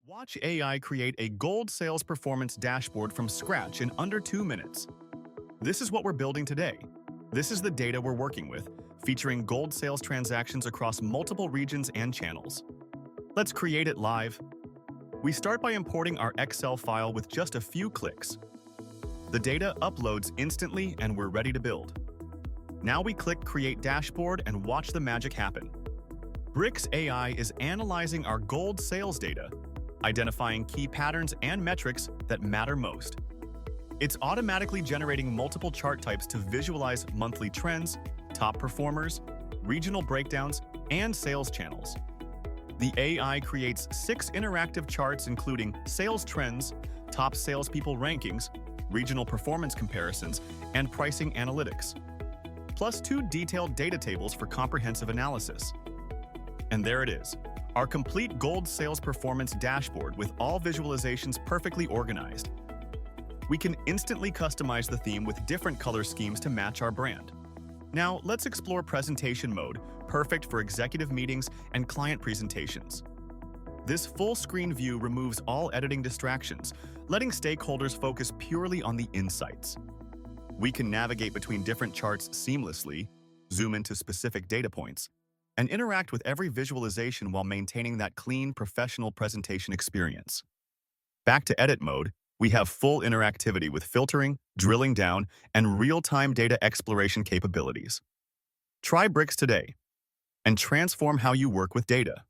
Watch AI create a gold sales performance dashboard from scratch in under 2 minutes. This is what we're building today. This is the data we're working with, featuring gold sales transactions across multiple regions and channels. Let's create it live. We start by importing our Excel file with just a few clicks. The data uploads instantly and we're ready to build. Now we click Create Dashboard and watch the magic happen. Bricks AI is analyzing our gold sales data, identifying key patterns and metrics that matter most. It's automatically generating multiple chart types to visualize monthly trends, top performers, regional breakdowns, and sales channels. The AI creates 6 interactive charts including sales trends, top salespeople rankings, regional performance comparisons, and pricing analytics, plus 2 detailed data tables for comprehensive analysis. And there it is, our complete gold sales performance dashboard with all visualizations perfectly organized. We can instantly customize the theme with different color schemes to match our brand. Now, let's explore presentation mode, perfect for executive meetings and client presentations. This full-screen view removes all editing distractions, letting stakeholders focus purely on the insights. We can navigate between different charts seamlessly, zoom into specific data points, and interact with every visualization while maintaining that clean, professional presentation experience. Back to edit mode, we have full interactivity with filtering, drilling down, and real-time data exploration capabilities. Try Bricks today and transform how you work with data.